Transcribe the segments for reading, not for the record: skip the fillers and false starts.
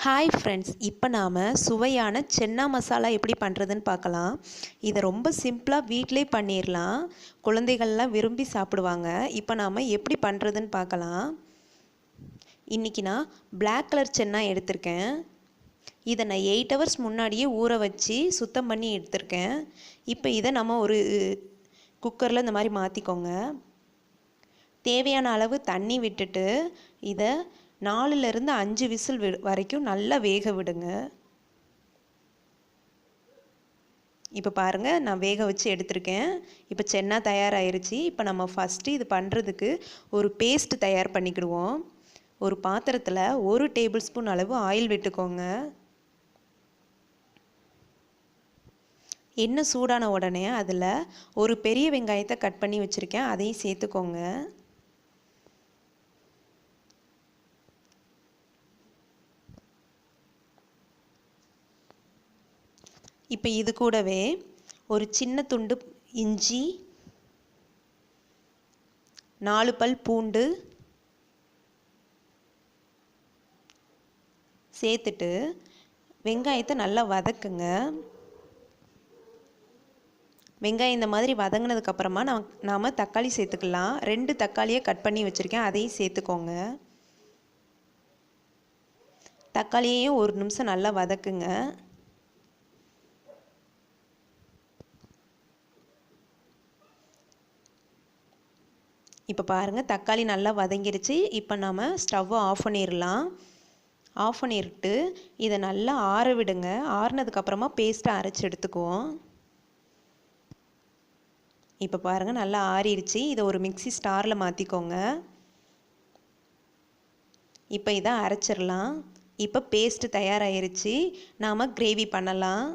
Hi friends, இப்போ நாம் சுவையான சென்னா மசாலா எப்படி பண்ணுறதுன்னு பார்க்கலாம். இதை ரொம்ப சிம்பிளாக வீட்டிலே பண்ணிடலாம். குழந்தைகள்லாம் விரும்பி சாப்பிடுவாங்க. இப்போ நாம் எப்படி பண்ணுறதுன்னு பார்க்கலாம். இன்றைக்கி நான் பிளாக் கலர் சென்னா எடுத்திருக்கேன். இதை நான் 8 ஹவர்ஸ் முன்னாடியே ஊற வச்சு சுத்தம் பண்ணி எடுத்திருக்கேன். இப்போ இதை நம்ம ஒரு குக்கரில் இந்த மாதிரி மாற்றிக்கோங்க. தேவையான அளவு தண்ணி விட்டுட்டு இதை 4லேருந்து 5 விசில் வரைக்கும் நல்லா வேக விடுங்க. இப்போ பாருங்கள், நான் வேக வச்சு எடுத்திருக்கேன். இப்போ சென்னா தயாராகிருச்சு. இப்போ நம்ம ஃபஸ்ட்டு இது பண்ணுறதுக்கு ஒரு பேஸ்ட் தயார் பண்ணிக்கிடுவோம். ஒரு பாத்திரத்தில் 1 டேபிள் ஸ்பூன் அளவு ஆயில் விட்டுக்கோங்க. எண்ணெய் சூடான உடனே அதில் ஒரு பெரிய வெங்காயத்தை கட் பண்ணி வச்சுருக்கேன், அதையும் சேர்த்துக்கோங்க. இப்போ இது கூடவே ஒரு சின்ன துண்டு இஞ்சி, 4 பல் பூண்டு சேர்த்துட்டு வெங்காயத்தை நல்லா வதக்குங்க. வெங்காயம் இந்த மாதிரி வதங்கினதுக்கப்புறமா நாம் தக்காளி சேர்த்துக்கலாம். 2 தக்காளியை கட் பண்ணி வச்சுருக்கேன், அதையும் சேர்த்துக்கோங்க. தக்காளியையும் 1 நிமிஷம் நல்லா வதக்குங்க. இப்போ பாருங்கள், தக்காளி நல்லா வதங்கிருச்சு. இப்போ நம்ம ஸ்டவ்வை ஆஃப் பண்ணிடலாம். ஆஃப் பண்ணிட்டு இதை நல்லா ஆற விடுங்க. ஆறுனதுக்கப்புறமா பேஸ்ட்டை அரைச்சி எடுத்துக்குவோம். இப்போ பாருங்கள், நல்லா ஆறிடுச்சு. இதை ஒரு மிக்ஸி ஸ்டாரில் மாற்றிக்கோங்க. இப்போ இதை அரைச்சிடலாம். இப்போ பேஸ்ட்டு தயாராகிருச்சு. நாம் கிரேவி பண்ணலாம்.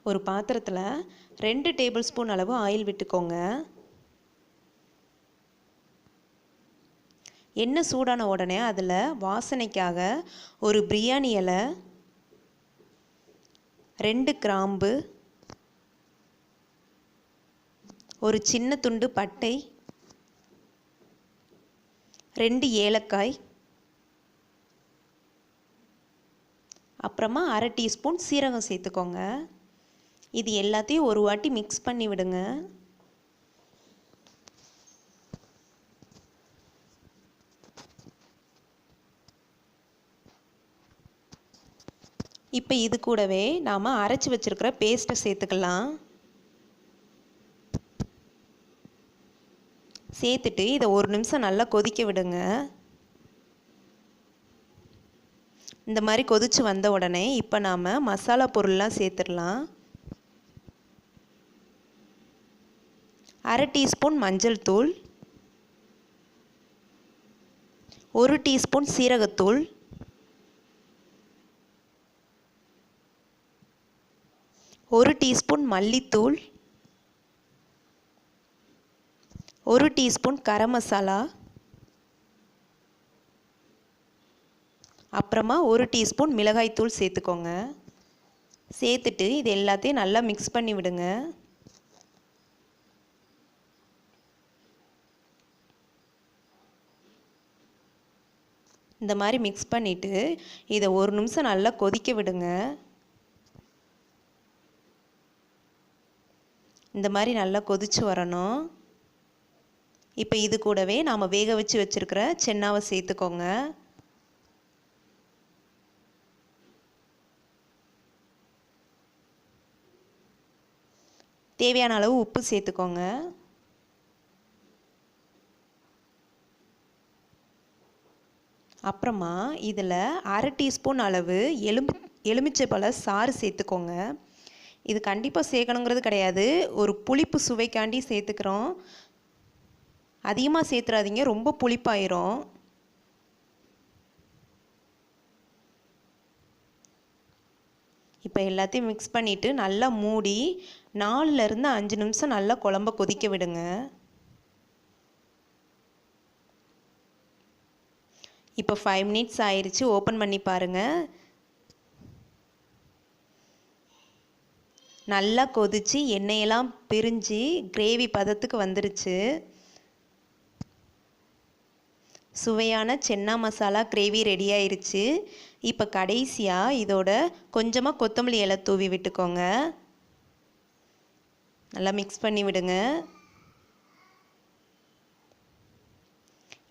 ஒரு பாத்திரத்தில் 2 டேபிள் ஸ்பூன் அளவு ஆயில் விட்டுக்கோங்க. எண்ணெய் சூடான உடனே அதில் வாசனைக்காக ஒரு பிரியாணி இலை, 2 கிராம்பு, ஒரு சின்ன துண்டு பட்டை, 2 ஏலக்காய், அப்புறமா 1/2 டீஸ்பூன் சீரகம் சேர்த்துக்கோங்க. இது எல்லாத்தையும் ஒரு வாட்டி மிக்ஸ் பண்ணி விடுங்க. இப்போ இது கூடவே நாம் அரைச்சி வச்சுருக்கிற பேஸ்ட்டை சேர்த்துக்கலாம். சேர்த்துட்டு இதை 1 நிமிஷம் நல்லா கொதிக்க விடுங்க. இந்த மாதிரி கொதித்து வந்த உடனே இப்போ நாம் மசாலா பொருள்லாம் சேர்த்துடலாம். 1/2 டீஸ்பூன் மஞ்சள் தூள், 1 டீஸ்பூன் சீரகத்தூள், 1 டீஸ்பூன் மல்லித்தூள், 1 டீஸ்பூன் கரம் மசாலா, அப்புறமா 1 டீஸ்பூன் மிளகாய்த்தூள் சேர்த்துக்கோங்க. சேர்த்துட்டு இது எல்லாத்தையும் நல்லா மிக்ஸ் பண்ணி விடுங்க. இந்த மாதிரி மிக்ஸ் பண்ணிவிட்டு இதை 1 நிமிஷம் நல்லா கொதிக்க விடுங்க. இந்த மாதிரி நல்லா கொதித்து வரணும். இப்போ இது கூடவே நாம் வேக வச்சு வச்சுருக்கிற சென்னாவை சேர்த்துக்கோங்க. தேவையான அளவு உப்பு சேர்த்துக்கோங்க. அப்புறமா இதில் 1/2 டீஸ்பூன் அளவு எலுமிச்சைப்பழ சாறு சேர்த்துக்கோங்க. இது கண்டிப்பாக சேர்க்கணுங்கிறது கிடையாது, ஒரு புளிப்பு சுவைக்காண்டி சேர்த்துக்கிறோம். அதிகமாக சேர்த்துறாதீங்க, ரொம்ப புளிப்பாயிரும். இப்போ எல்லாத்தையும் மிக்ஸ் பண்ணிவிட்டு நல்லா மூடி 4லேருந்து 5 நிமிஷம் நல்லா குழம்ப கொதிக்க விடுங்க. இப்போ 5 மினிட்ஸ் ஆயிடுச்சு. ஓப்பன் பண்ணி பாருங்கள். நல்லா கொதித்து எண்ணெயெல்லாம் பிரிஞ்சு கிரேவி பதத்துக்கு வந்துருச்சு. சுவையான சென்னா மசாலா கிரேவி ரெடி ஆயிருச்சு. இப்போ கடைசியாக இதோட கொஞ்சமாக கொத்தமல்லி இலை தூவி விட்டுக்கோங்க. நல்லா மிக்ஸ் பண்ணி விடுங்க.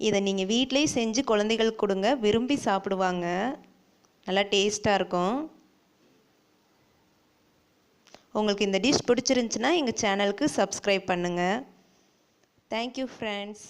இதை நீங்கள் வீட்டிலேயே செஞ்சு குழந்தைகளுக்கு கொடுங்க, விரும்பி சாப்பிடுவாங்க. நல்லா டேஸ்ட்டாக இருக்கும். உங்களுக்கு இந்த டிஷ் பிடிச்சிருந்துச்சுன்னா எங்கள் சேனலுக்கு சப்ஸ்கிரைப் பண்ணுங்கள். Thank you friends.